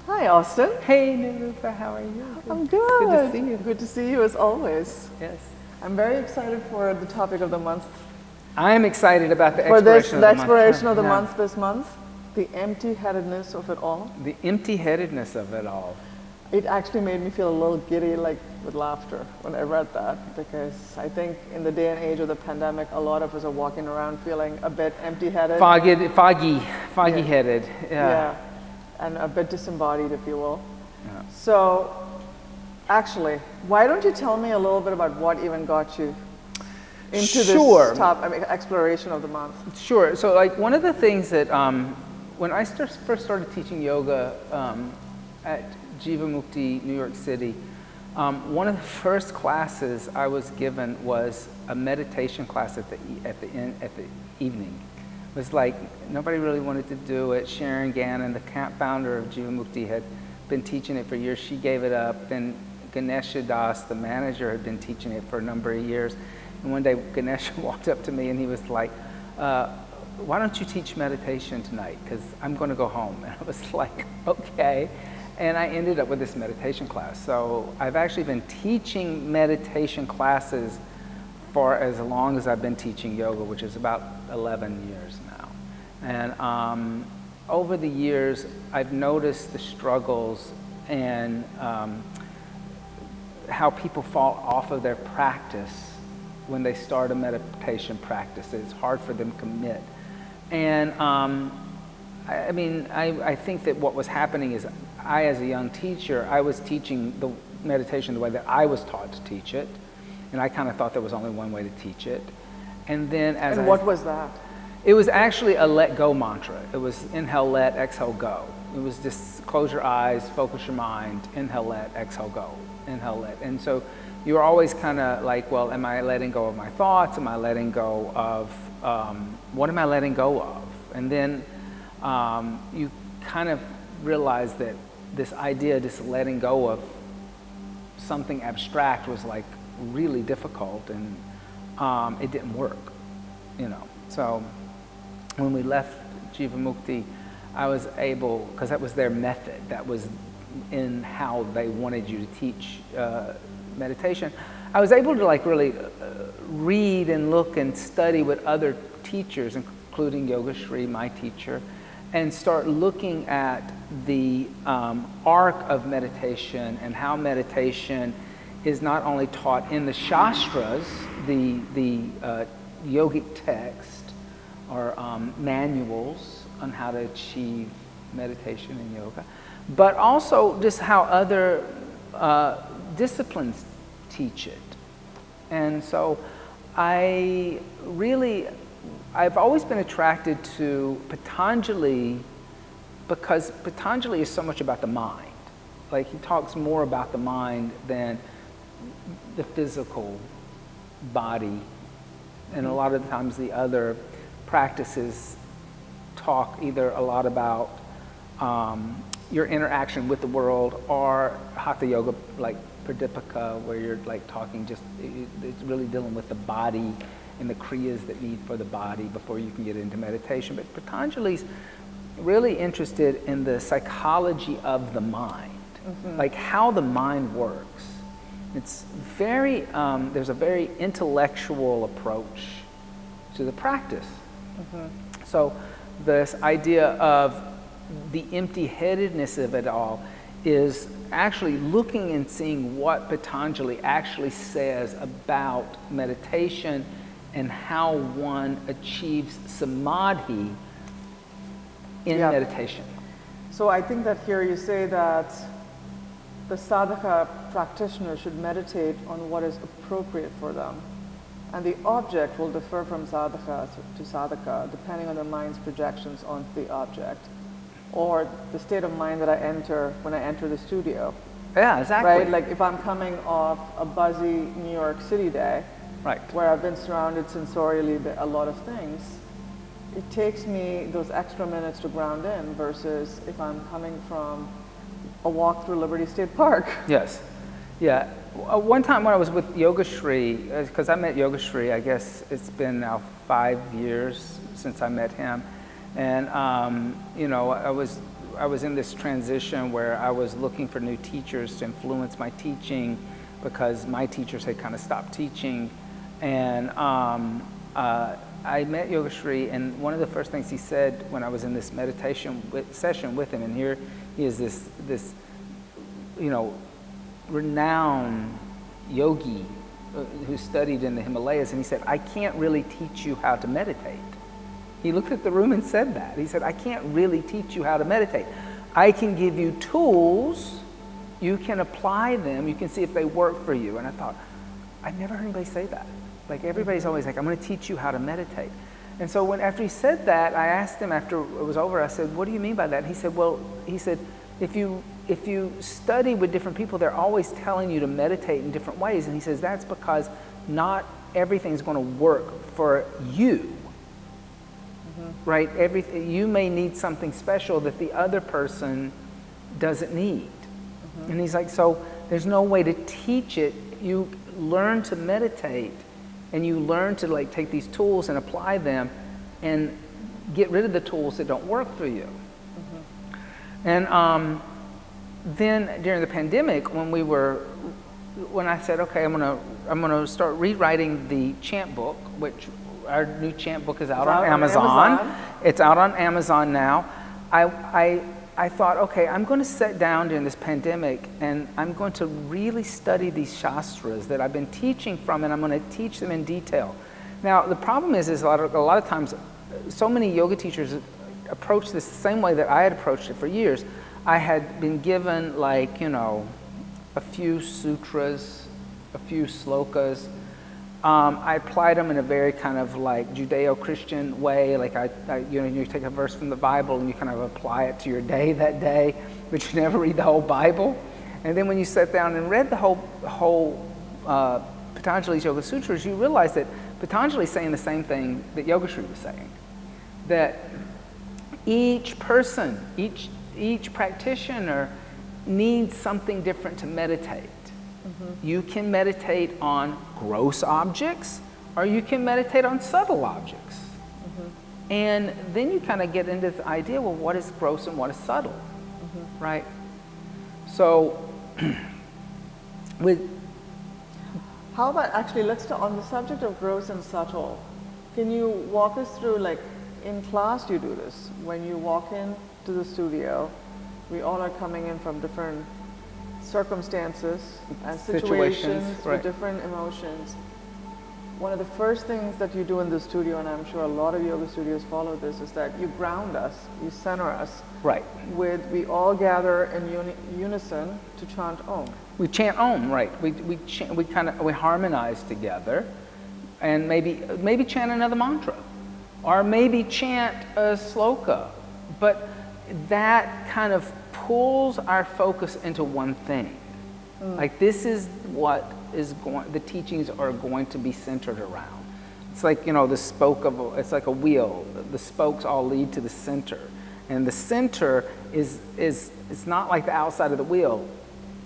Hi, Austin. Hey, Nirupa, how are you? I'm good. Good to see you. Good to see you as always. Yes. I'm very excited for the topic of the month. I'm excited about the For exploration this, the of the month. exploration of the Yeah. month this month, the empty-headedness of it all. The empty-headedness of it all. It actually made me feel a little giddy, like with laughter, when I read that, because I think in the day and age of the pandemic, a lot of us are walking around feeling a bit empty-headed. Foggy-headed. Yeah, and a bit disembodied, if you will. Yeah. So, actually, why don't you tell me a little bit about what even got you into Sure. this exploration of the month? Sure. So, like, one of the things that when I first started teaching yoga at Jivamukti, New York City, one of the first classes I was given was a meditation class at the evening. It was like nobody really wanted to do it. Sharon Gannon, the founder of Jivamukti, had been teaching it for years. She gave it up. Then Ganesha Das, the manager, had been teaching it for a number of years. And one day Ganesha walked up to me and he was like, why don't you teach meditation tonight? Because I'm going to go home. And I was like, okay. And I ended up with this meditation class. So I've actually been teaching meditation classes for as long as I've been teaching yoga, which is about 11 years now. And over the years, I've noticed the struggles and how people fall off of their practice when they start a meditation practice. It's hard for them to commit. And I think that what was happening is I, as a young teacher, I was teaching the meditation the way that I was taught to teach it. And I kind of thought there was only one way to teach it. And then what was that? It was actually a let go mantra. It was inhale, let, exhale, go. It was just close your eyes, focus your mind, inhale, let, exhale, go, inhale, let. And so you were always kind of like, well, am I letting go of my thoughts? Am I letting go of, what am I letting go of? And then you kind of realize that this idea, this letting go of something abstract was like really difficult, and it didn't work, you know. So when we left Jivamukti, I was able, because that was their method, that was in how they wanted you to teach meditation, I was able to like really read and look and study with other teachers, including Yogeshri, my teacher, and start looking at the arc of meditation and how meditation is not only taught in the Shastras, the yogic text, or manuals on how to achieve meditation and yoga, but also just how other disciplines teach it. And so I've always been attracted to Patanjali because Patanjali is so much about the mind. Like, he talks more about the mind than the physical body. And a lot of the times the other practices talk either a lot about your interaction with the world, or Hatha Yoga, like Pradipika, where you're like talking it's really dealing with the body and the kriyas that need for the body before you can get into meditation. But Patanjali's really interested in the psychology of the mind, like how the mind works. It's very, there's a very intellectual approach to the practice. So this idea of the empty-headedness of it all is actually looking and seeing what Patanjali actually says about meditation and how one achieves samadhi in meditation. So I think that here you say that the sadhaka practitioner should meditate on what is appropriate for them. And the object will differ from sadhaka to sadhaka depending on the mind's projections onto the object, or the state of mind that I enter when I enter the studio. Yeah, exactly. Right? Like if I'm coming off a buzzy New York City day, right, where I've been surrounded sensorially by a lot of things, it takes me those extra minutes to ground in versus if I'm coming from a walk through Liberty State Park. Yes. Yeah. One time when I was with Yogeshri, because I met Yogeshri, I guess it's been now 5 years since I met him. And, you know, I was in this transition where I was looking for new teachers to influence my teaching because my teachers had kind of stopped teaching. And I met Yogeshri, and one of the first things he said when I was in this meditation session with him, and here he is this renowned yogi who studied in the Himalayas, and he said, I can't really teach you how to meditate. He looked at the room and said that. He said, I can't really teach you how to meditate. I can give you tools, you can apply them, you can see if they work for you. And I thought, I've never heard anybody say that. Like, everybody's always like, I'm going to teach you how to meditate. And so after he said that, I asked him after it was over, I said, what do you mean by that? And he said, well, if you study with different people, they're always telling you to meditate in different ways. And he says, that's because not everything's going to work for you. Right? You may need something special that the other person doesn't need. And he's like, so there's no way to teach it. You learn to meditate, and you learn to like take these tools and apply them and get rid of the tools that don't work for you. And then during the pandemic, when I said, okay, I'm gonna start rewriting the chant book, which our new chant book is out on Amazon. It's out on Amazon now. I thought, okay, I'm going to sit down during this pandemic and I'm going to really study these shastras that I've been teaching from, and I'm going to teach them in detail. Now, the problem is a lot of times, so many yoga teachers approach this the same way that I had approached it for years. I had been given a few sutras, a few slokas. I applied them in a very kind of like Judeo-Christian way. Like you take a verse from the Bible and you kind of apply it to your day that day, but you never read the whole Bible. And then when you sat down and read the whole Patanjali's Yoga Sutras, you realize that Patanjali is saying the same thing that Yogeshri was saying. That each person, each practitioner needs something different to meditate. You can meditate on gross objects, or you can meditate on subtle objects. And then you kind of get into the idea, well, what is gross and what is subtle, right? So, how about actually, on the subject of gross and subtle, can you walk us through, like in class you do this, when you walk into the studio, we all are coming in from different circumstances and situations with different emotions. One of the first things that you do in the studio, and I'm sure a lot of yoga studios follow this, is that you ground us, you center us. Right. We all gather in unison to chant Om. We chant Om, right? We harmonize together, and maybe chant another mantra, or maybe chant a sloka, but that kind of pulls our focus into one thing. Like, this is what the teachings are going to be centered around. It's like, it's like a wheel. The spokes all lead to the center. And the center it's not like the outside of the wheel.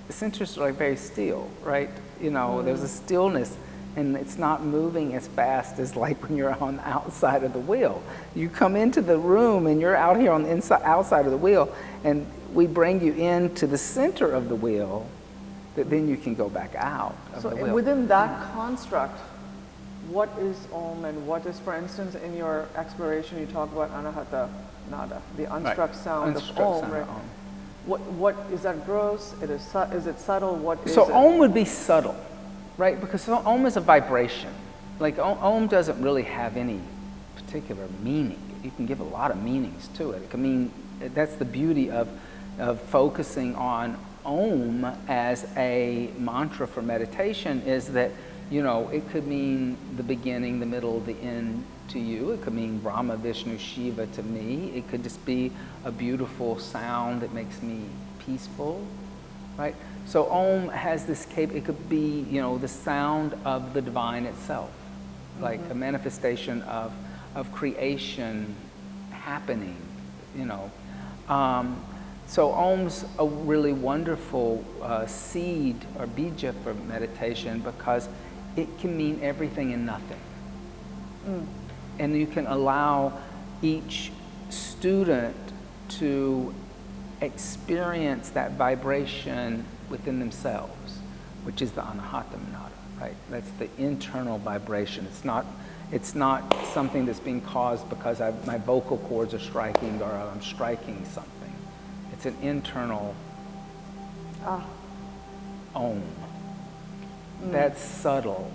The center's like very still, right? There's a stillness, and it's not moving as fast as like when you're on the outside of the wheel. You come into the room and you're out here on the outside of the wheel, and we bring you into the center of the wheel, that then you can go back out of the wheel. So within that construct, what is Om, and what is, for instance, in your exploration, you talk about Anahata Nada, the unstruck sound of Om, right? What is that gross? Is it subtle? What is it? So Om would be subtle, right? Because Om is a vibration. Like Om doesn't really have any particular meaning. You can give a lot of meanings to it. It can mean, that's the beauty of focusing on Om as a mantra for meditation, is that, it could mean the beginning, the middle, the end to you. It could mean Brahma, Vishnu, Shiva to me. It could just be a beautiful sound that makes me peaceful, right? So Om has this it could be, the sound of the divine itself, like a manifestation of creation happening, So Om's a really wonderful seed or bija for meditation, because it can mean everything and nothing. And you can allow each student to experience that vibration within themselves, which is the anahata manada, right? That's the internal vibration. It's not something that's being caused because my vocal cords are striking or I'm striking something. It's an internal om. That's subtle.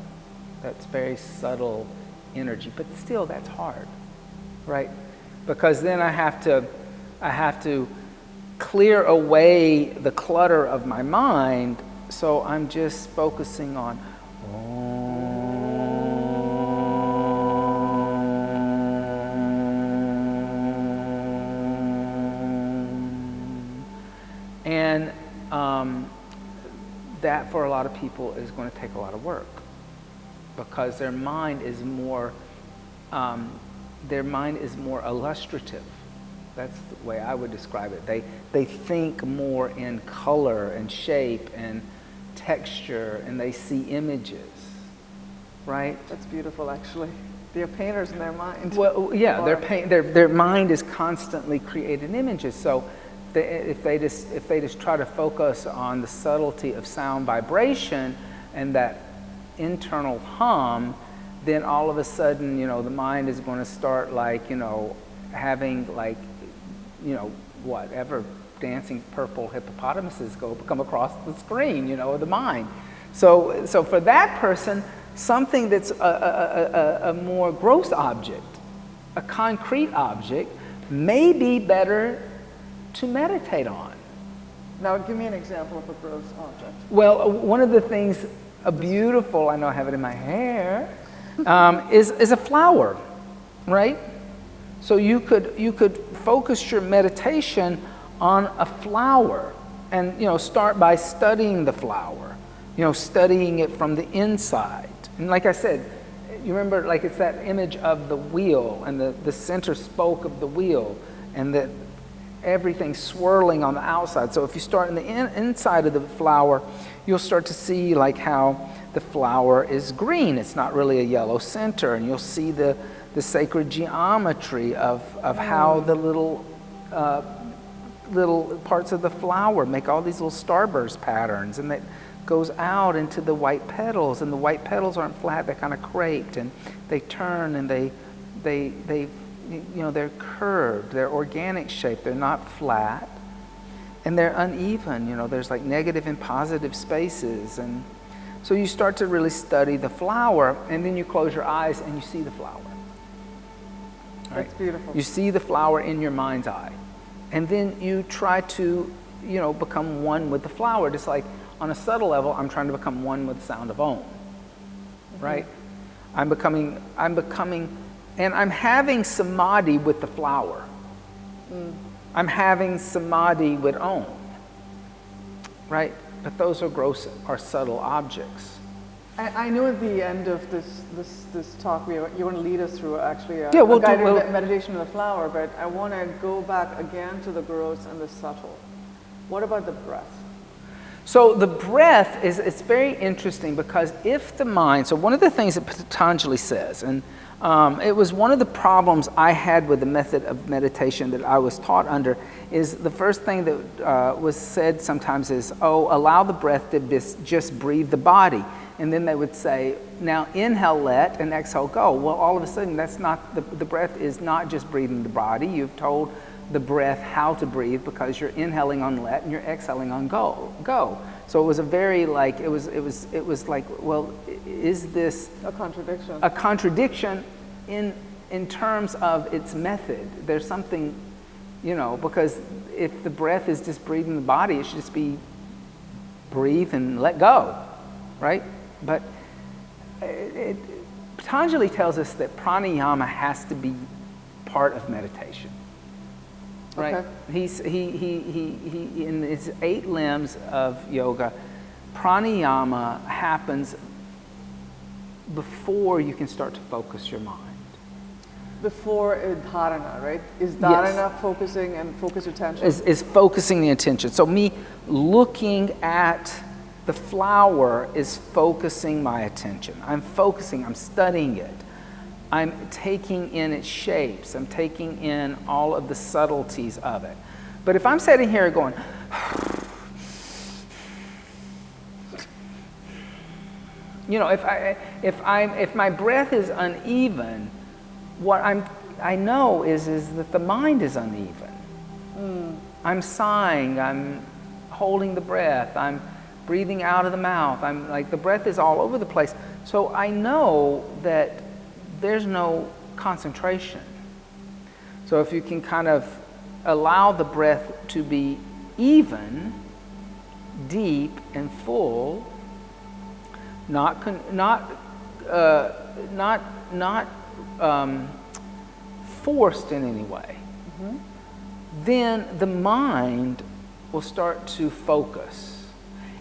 That's very subtle energy, but still that's hard, right? Because then I have to clear away the clutter of my mind, so I'm just focusing on and that for a lot of people is going to take a lot of work because their mind is more illustrative. That's the way I would describe it. They think more in color and shape and texture, and they see images, right? That's beautiful, actually. They're painters in their mind. Well, yeah, their mind is constantly creating images. So if they just try to focus on the subtlety of sound vibration and that internal hum, then all of a sudden, the mind is going to start having whatever dancing purple hippopotamuses come across the screen, of the mind. So for that person, something that's a more gross object, a concrete object, may be better to meditate on. Now, give me an example of a gross object. Well, one of the things, I know I have it in my hair, is a flower, right? So you could focus your meditation on a flower and, start by studying the flower, studying it from the inside. And like I said, you remember, it's that image of the wheel and the center spoke of the wheel and that everything swirling on the outside. So if you start in the inside of the flower, you'll start to see how the flower is green. It's not really a yellow center, and you'll see the sacred geometry of how the little parts of the flower make all these little starburst patterns, and that goes out into the white petals, and the white petals aren't flat, they're kind of creped, and they turn and they're curved, they're organic shaped, they're not flat, and they're uneven, there's negative and positive spaces. And so you start to really study the flower, and then you close your eyes and you see the flower. Right? That's beautiful. You see the flower in your mind's eye, and then you try to, become one with the flower. Just like on a subtle level, I'm trying to become one with the sound of Om, right? I'm becoming, and I'm having samadhi with the flower. I'm having samadhi with Om, right? But those are subtle objects. I know at the end of this talk, you're going to lead us through actually a we'll guided meditation of the flower, but I want to go back again to the gross and the subtle. What about the breath? So the breath it's very interesting because if the mind, so one of the things that Patanjali says, and it was one of the problems I had with the method of meditation that I was taught under, is the first thing that was said sometimes is, allow the breath to just breathe the body. And then they would say, now inhale, let, and exhale, go. Well, all of a sudden, that's not, the breath is not just breathing the body. You've told the breath how to breathe because you're inhaling on let and you're exhaling on go. So it was a very it was like, well, is this a contradiction? A contradiction in terms of its method. There's something, because if the breath is just breathing the body, it should just be breathe and let go, right? But Patanjali tells us that pranayama has to be part of meditation, right? Okay. He in his 8 limbs of yoga, pranayama happens before you can start to focus your mind. Before dharana, right? Is dharana focusing and focus attention? Is focusing the attention. So me looking at the flower is focusing my attention. I'm studying it. I'm taking in its shapes. I'm taking in all of the subtleties of it. But if I'm sitting here going, you know, if my breath is uneven, what I know is that the mind is uneven. I'm sighing, I'm holding the breath, I'm breathing out of the mouth, I'm like, the breath is all over the place. So I know that there's no concentration. So if you can kind of allow the breath to be even, deep, and full, not forced in any way, then the mind will start to focus.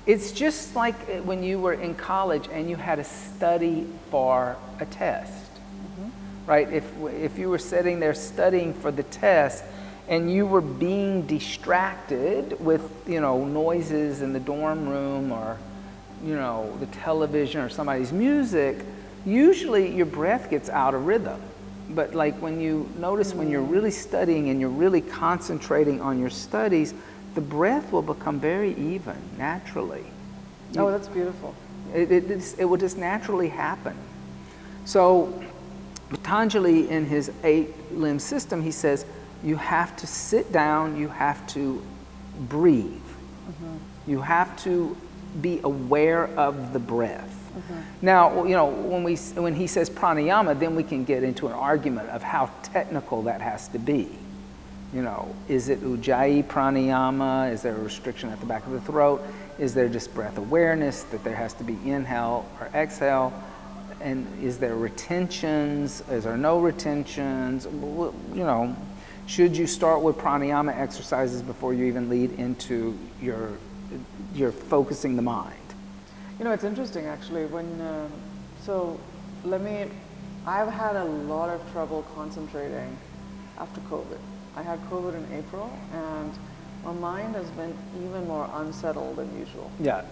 It's just like when you were in college and you had to study for a test, right? If you were sitting there studying for the test and you were being distracted with, you know, noises in the dorm room or, you know, the television or somebody's music, usually your breath gets out of rhythm. But like when you notice when you're really studying and you're really concentrating on your studies, the breath will become very even, naturally. Oh, that's beautiful. It will just naturally happen. So Patanjali, in his 8-limb system, he says, you have to sit down, you have to breathe. You have to be aware of the breath. Now, you know, when he says pranayama, then we can get into an argument of how technical that has to be. You know, is it Ujjayi pranayama? Is there a restriction at the back of the throat? Is there just breath awareness that there has to be inhale or exhale? And is there retentions? Is there no retentions? You know, should you start with pranayama exercises before you even lead into your focusing the mind? You know, it's interesting actually. I've had a lot of trouble concentrating after COVID. I had COVID in April, and my mind has been even more unsettled than usual. Yeah.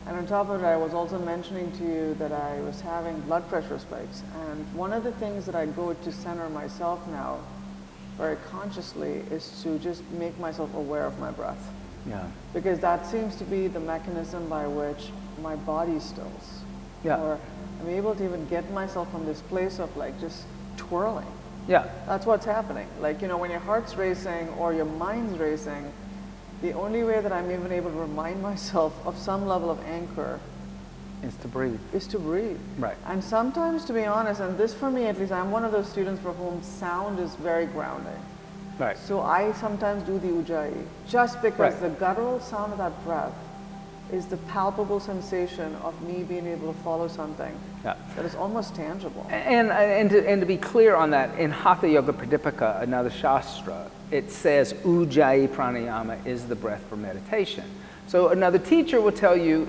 And on top of it, I was also mentioning to you that I was having blood pressure spikes. And one of the things that I go to center myself now, very consciously, is to just make myself aware of my breath. Yeah. Because that seems to be the mechanism by which my body stills. Yeah. Or I'm able to even get myself from this place of like just twirling. Yeah. That's what's happening. Like, you know, when your heart's racing or your mind's racing, the only way that I'm even able to remind myself of some level of anchor Is to breathe. Is to breathe. Right. And sometimes, to be honest, and this for me at least, I'm one of those students for whom sound is very grounding. Right. So I sometimes do the Ujjayi, just because Right. the guttural sound of that breath is the palpable sensation of me being able to follow something Yeah. that is almost tangible. And to be clear on that, in Hatha Yoga Pradipika, another shastra, it says Ujjayi pranayama is the breath for meditation. So another teacher will tell you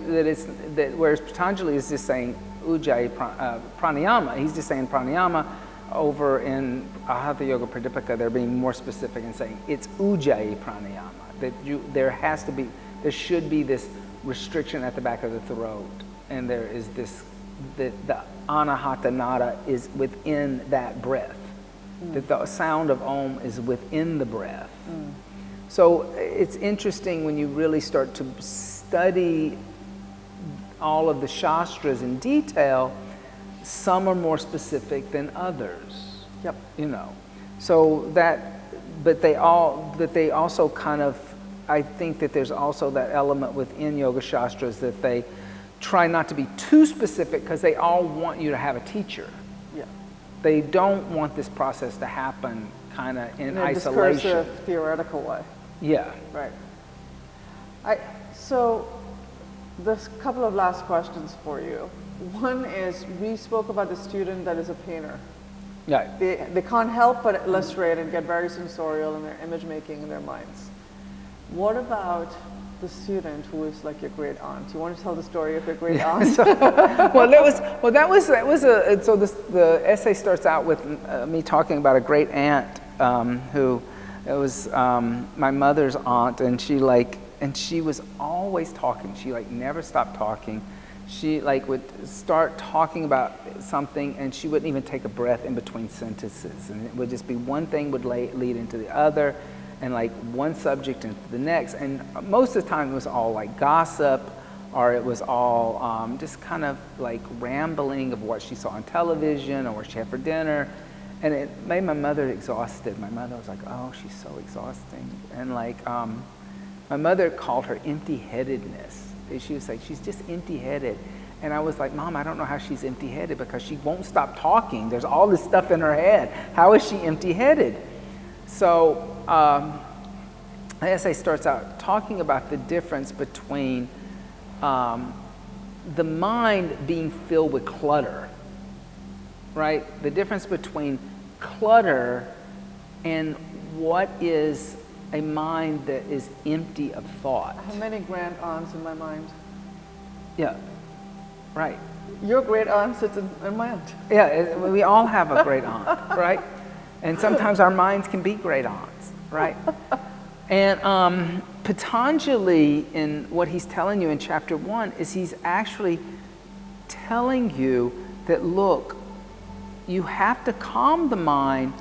that whereas Patanjali is just saying Ujjayi pranayama, he's just saying pranayama. Over in Hatha Yoga Pradipika, they're being more specific and saying it's Ujjayi pranayama. That there should be this restriction at the back of the throat, and there is this, the anahata nada is within that breath. That the sound of Om is within the breath. So it's interesting when you really start to study all of the shastras in detail. Some are more specific than others. Yep. You know, so but they also kind of, I think that there's also that element within Yoga Shastras that they try not to be too specific because they all want you to have a teacher. Yeah. They don't want this process to happen kind of in isolation. Discursive, theoretical way. Yeah. Right. So there's a couple of last questions for you. One is, we spoke about the student that is a painter. Yeah. They can't help but illustrate and get very sensorial in their image making in their minds. What about the student who is like your great aunt? You want to tell the story of your great aunt? So the essay starts out with me talking about a great aunt who was my mother's aunt, and she was always talking. She never stopped talking. She would start talking about something, and she wouldn't even take a breath in between sentences, and it would just be one thing would lead into the other, and like one subject into the next. And most of the time it was all like gossip, or it was all just kind of like rambling of what she saw on television or what she had for dinner. And it made my mother exhausted. My mother was like, oh, she's so exhausting. And like, my mother called her empty-headedness. She was like, she's just empty-headed. And I was like, Mom, I don't know how she's empty-headed because she won't stop talking. There's all this stuff in her head. How is she empty-headed? So the essay starts out talking about the difference between the mind being filled with clutter, right? The difference between clutter and what is a mind that is empty of thought. I have many grand aunts in my mind. Yeah, right. Your great aunt sits in my aunt. Yeah, we all have a great aunt, right? And sometimes our minds can be great aunts, right? And Patanjali, in what he's telling you in chapter 1, is he's actually telling you that, look, you have to calm the mind,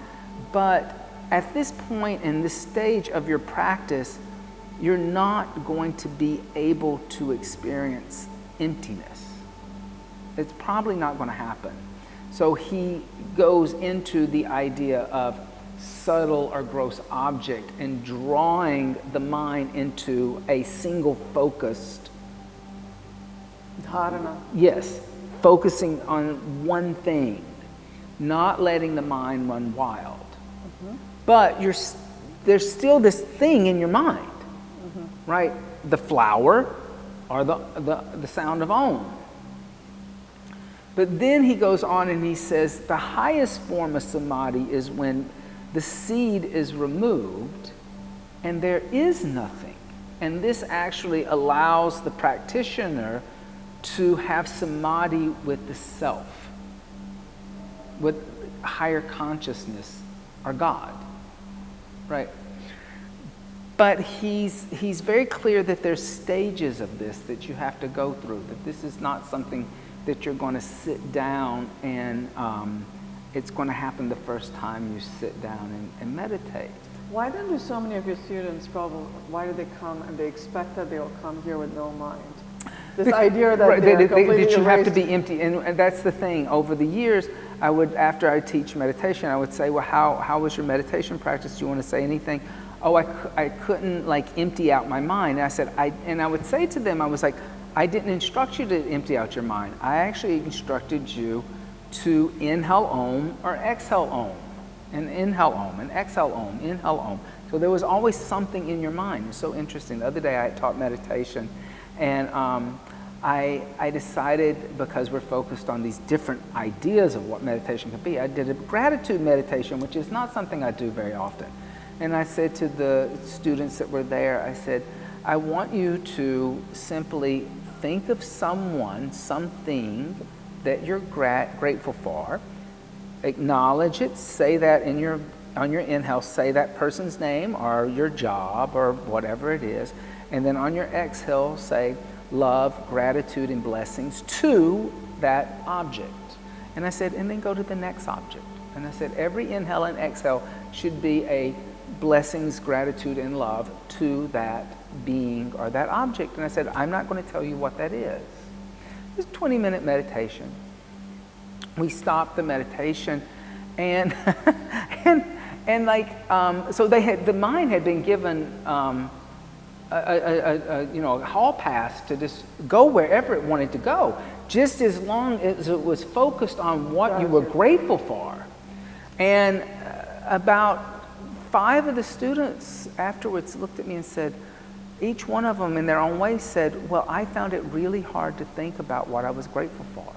but at this point in this stage of your practice, you're not going to be able to experience emptiness. It's probably not going to happen. So he goes into the idea of subtle or gross object and drawing the mind into a single focused dharana. Yes, focusing on one thing, not letting the mind run wild. Mm-hmm. But there's still this thing in your mind, mm-hmm. right? The flower or the sound of Om. But then he goes on and he says the highest form of samadhi is when the seed is removed and there is nothing. And this actually allows the practitioner to have samadhi with the self, with higher consciousness or God, right? But he's very clear that there's stages of this that you have to go through, that this is not something that you're going to sit down and it's going to happen the first time you sit down and meditate. Why then do so many of your students why do they come and they expect that they'll come here with no mind? This idea that that you have to be empty, and that's the thing. Over the years, after I teach meditation, I would say, well, how was your meditation practice? Do you want to say anything? Oh, I couldn't like empty out my mind. And I said, I would say to them, I was like, I didn't instruct you to empty out your mind. I actually instructed you to inhale Om or exhale Om, and inhale Om and exhale Om, inhale Om. So there was always something in your mind. It's so interesting. The other day I taught meditation, and I decided, because we're focused on these different ideas of what meditation could be, I did a gratitude meditation, which is not something I do very often. And I said to the students that were there, I said, I want you to simply think of someone, something that you're grateful for, acknowledge it, say that on your inhale, say that person's name or your job or whatever it is, and then on your exhale, say love, gratitude, and blessings to that object. And I said, and then go to the next object. And I said, every inhale and exhale should be a blessings, gratitude, and love to that being or that object. And I said, I'm not going to tell you what that is. It's a 20-minute meditation. We stopped the meditation, and so the mind had been given a hall pass to just go wherever it wanted to go, just as long as it was focused on what you were grateful for. And about 5 of the students afterwards looked at me and said, each one of them in their own way said, well, I found it really hard to think about what I was grateful for.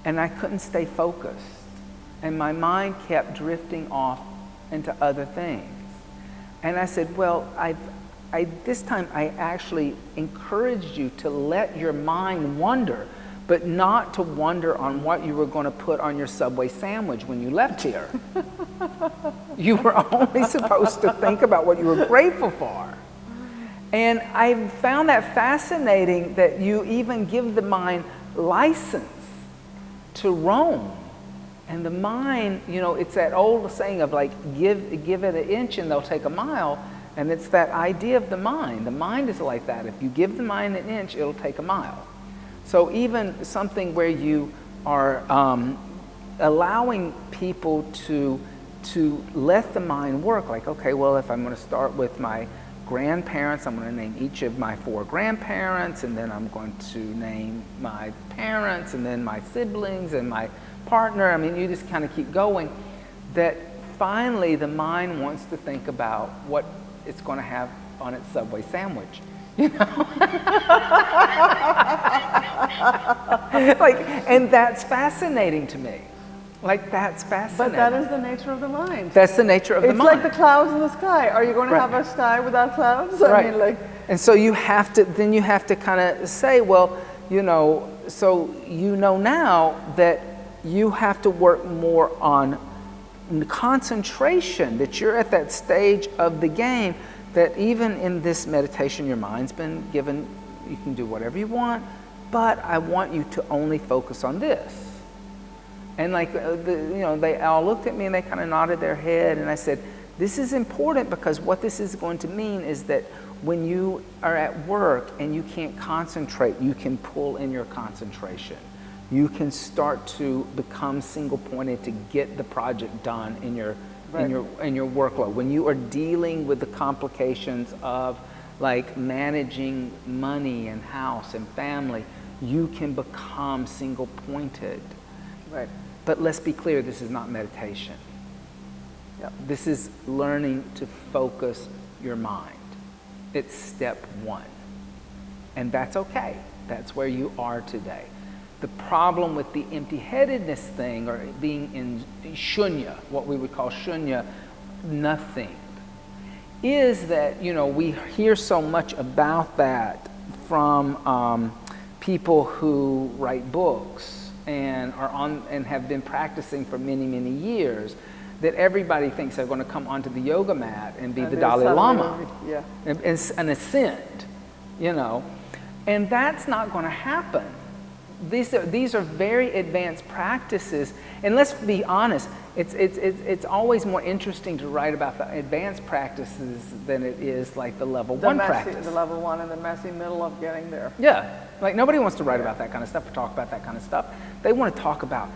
And I couldn't stay focused. And my mind kept drifting off into other things. And I said, well, this time I actually encouraged you to let your mind wander, but not to wonder on what you were going to put on your Subway sandwich when you left here. You were only supposed to think about what you were grateful for. And I found that fascinating, that you even give the mind license to roam. And the mind, you know, it's that old saying of like, give it an inch and they'll take a mile. And it's that idea of the mind. The mind is like that. If you give the mind an inch, it'll take a mile. So even something where you are allowing people to let the mind work, like, okay, well, if I'm going to start with my grandparents, I'm going to name each of my 4 grandparents, and then I'm going to name my parents, and then my siblings, and my partner. I mean, you just kind of keep going. That finally the mind wants to think about what it's going to have on its Subway sandwich. You know? Like, and that's fascinating to me. Like, that's fascinating. But that is the nature of the mind. That's the nature of the mind. It's like the clouds in the sky. Are you going to have a sky without clouds? Right. I mean, like. And so you have to kind of say, well, you know, so you know now that you have to work more on concentration, that you're at that stage of the game, that even in this meditation, your mind's been given, you can do whatever you want, but I want you to only focus on this. And like, you know, they all looked at me and they kind of nodded their head, and I said, this is important because what this is going to mean is that when you are at work and you can't concentrate, you can pull in your concentration. You can start to become single-pointed to get the project done in your workload. When you are dealing with the complications of like managing money and house and family, you can become single-pointed. Right. But let's be clear, this is not meditation. Yep. This is learning to focus your mind. It's step 1. And that's okay. That's where you are today. The problem with the empty-headedness thing, or being in shunya, what we would call shunya, nothing, is that, you know, we hear so much about that from people who write books and are on and have been practicing for many, many years, that everybody thinks they're going to come onto the yoga mat and be the Dalai Lama and ascend, you know, and that's not going to happen. These are very advanced practices, and let's be honest, it's always more interesting to write about the advanced practices than it is like the level 1 practice. The level 1 and the messy middle of getting there. Yeah, like nobody wants to write about that kind of stuff or talk about that kind of stuff. They want to talk about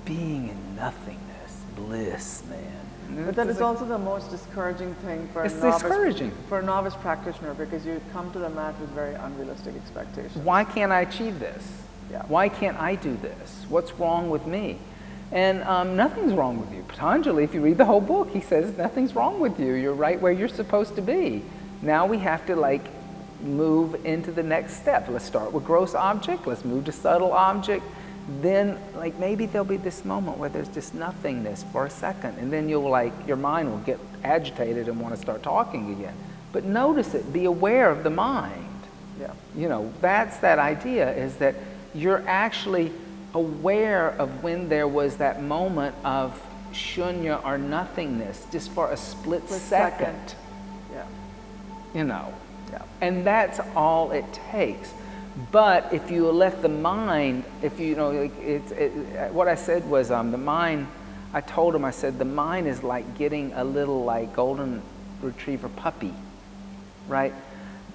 being in nothingness, bliss, man. But that is also the most discouraging thing for a novice practitioner, because you come to the mat with very unrealistic expectations. Why can't I achieve this? Yeah. Why can't I do this? What's wrong with me? And nothing's wrong with you. Patanjali, if you read the whole book, he says nothing's wrong with you. You're right where you're supposed to be. Now we have to like move into the next step. Let's start with gross object. Let's move to subtle object. Then like maybe there'll be this moment where there's just nothingness for a second, and then you'll like, your mind will get agitated and want to start talking again. But notice it. Be aware of the mind. Yeah. You know, that's that idea, is that you're actually aware of when there was that moment of shunya or nothingness, just for a split second. Yeah. You know. Yeah. And that's all it takes. But if you let the mind, if you know, what I said was the mind, I told him, I said, the mind is like getting a little like golden retriever puppy, right?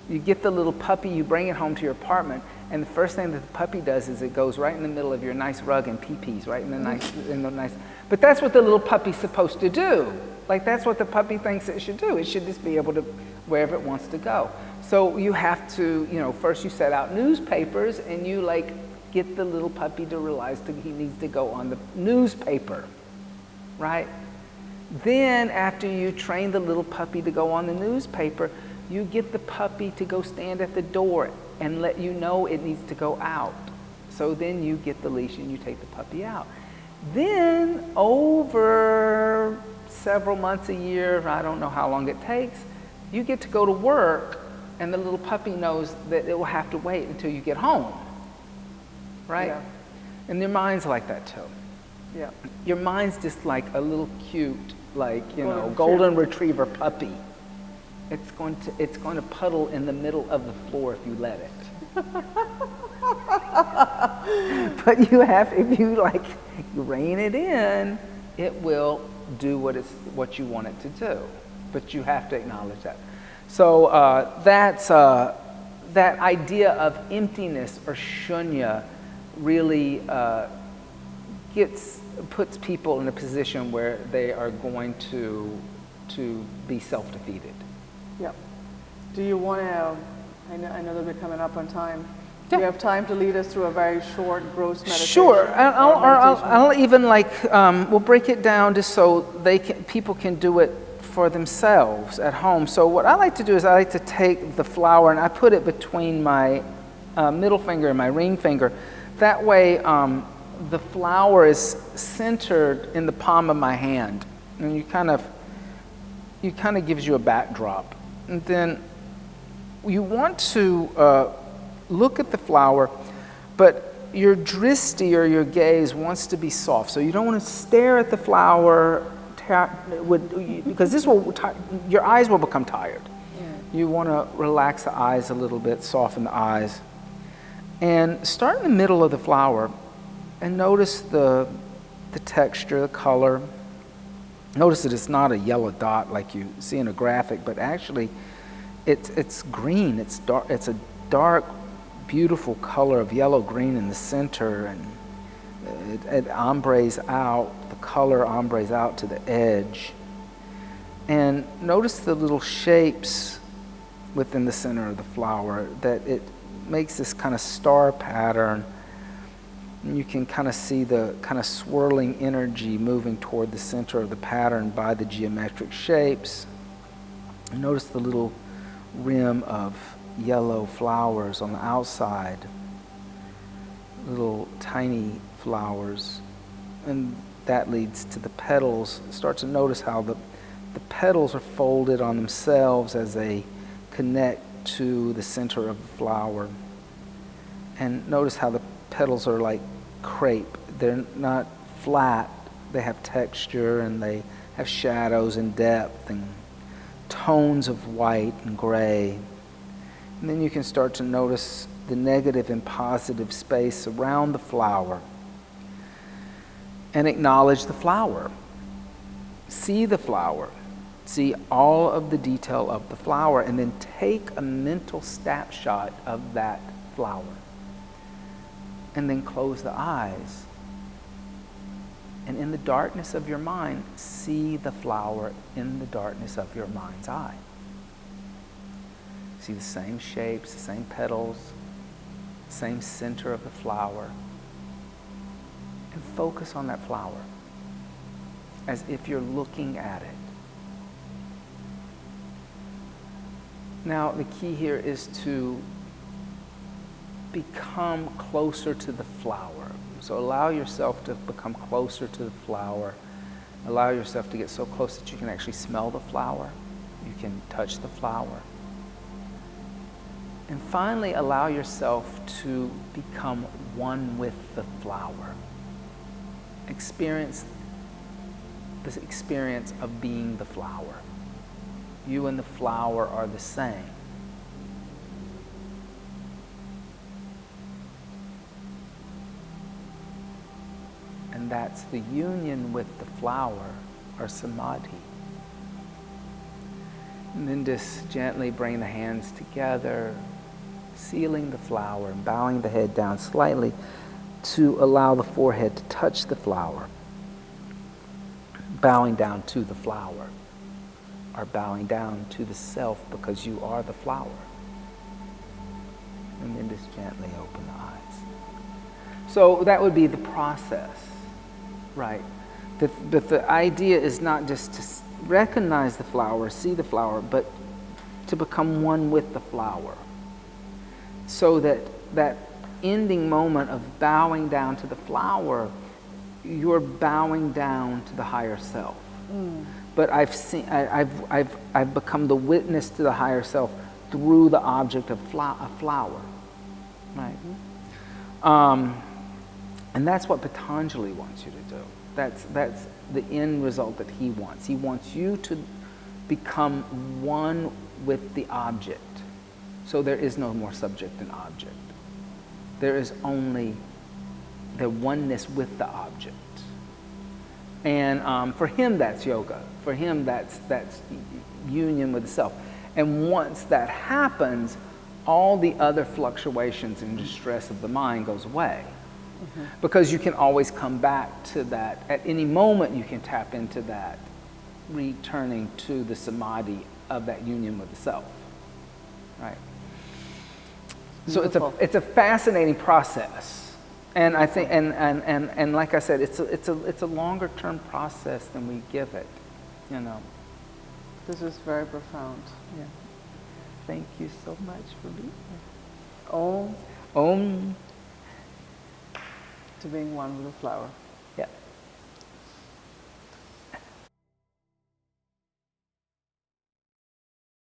You get the little puppy, you bring it home to your apartment, and the first thing that the puppy does is it goes right in the middle of your nice rug and pee-pees, right in the nice. But that's what the little puppy's supposed to do. Like that's what the puppy thinks it should do. It should just be able to wherever it wants to go. So you have to, you know, first you set out newspapers and you like get the little puppy to realize that he needs to go on the newspaper, right? Then after you train the little puppy to go on the newspaper, you get the puppy to go stand at the door and let you know it needs to go out. So then you get the leash and you take the puppy out. Then over several months, a year, I don't know how long it takes, you get to go to work, and the little puppy knows that it will have to wait until you get home, right? Yeah. And your mind's like that too. Yeah. Your mind's just like a little cute, like, you know, golden retriever puppy. It's going to puddle in the middle of the floor if you let it. But you have, if you like rein it in, it will do what you want it to do. But you have to acknowledge that. So that idea of emptiness or shunya really puts people in a position where they are going to be self-defeated. Yep. Do you want to, I know that we're coming up on time. Yeah. Do you have time to lead us through a very short gross meditation? Sure. I'll even we'll break it down just so people can do it for themselves at home. So what I like to do is I like to take the flower and I put it between my middle finger and my ring finger. That way the flower is centered in the palm of my hand, and you kind of gives you a backdrop. And then you want to look at the flower, but your dristi or your gaze wants to be soft. So you don't want to stare at the flower because your eyes will become tired. Yeah. You want to relax the eyes a little bit, soften the eyes. And start in the middle of the flower and notice the texture, the color. Notice that it's not a yellow dot like you see in a graphic, but actually it's green. It's dark. It's a dark, beautiful color of yellow-green in the center, and it ombres out. The color ombres out to the edge. And notice the little shapes within the center of the flower, that it makes this kind of star pattern. And you can kind of see the kind of swirling energy moving toward the center of the pattern by the geometric shapes. And notice the little rim of yellow flowers on the outside, little tiny flowers, and that leads to the petals. Start to notice how the petals are folded on themselves as they connect to the center of the flower. And notice how the petals are like crepe. They're not flat. They have texture, and they have shadows and depth and tones of white and gray. And then you can start to notice the negative and positive space around the flower and acknowledge the flower. See the flower. See all of the detail of the flower, and then take a mental snapshot of that flower. And then close the eyes. And in the darkness of your mind, see the flower in the darkness of your mind's eye. See the same shapes, the same petals, same center of the flower. And focus on that flower as if you're looking at it. Now, the key here is to become closer to the flower. So allow yourself to become closer to the flower. Allow yourself to get so close that you can actually smell the flower. You can touch the flower. And finally, allow yourself to become one with the flower. Experience this experience of being the flower. You and the flower are the same. And that's the union with the flower, or samadhi. And then just gently bring the hands together, sealing the flower and bowing the head down slightly to allow the forehead to touch the flower. Bowing down to the flower, or bowing down to the self, because you are the flower. And then just gently open the eyes. So that would be the process, right? But the idea is not just to recognize the flower, see the flower, but to become one with the flower. So that that ending moment of bowing down to the flower, you're bowing down to the higher self. But I've become the witness to the higher self through the object of a flower, right? And that's what Patanjali wants you to do. That's the end result that he wants. He wants you to become one with the object, So there is no more subject and object. There is only the oneness with the object. And for him, that's yoga. For him, that's union with the self. And once that happens, all the other fluctuations and distress of the mind goes away. Mm-hmm. Because you can always come back to that. At any moment, you can tap into that, returning to the samadhi of that union with the self. Right? Beautiful. So it's a fascinating process. And I think, and like I said, it's a longer term process than we give it, you know. This is very profound. Yeah. Thank you so much for being here. Om Om. to being one with the flower.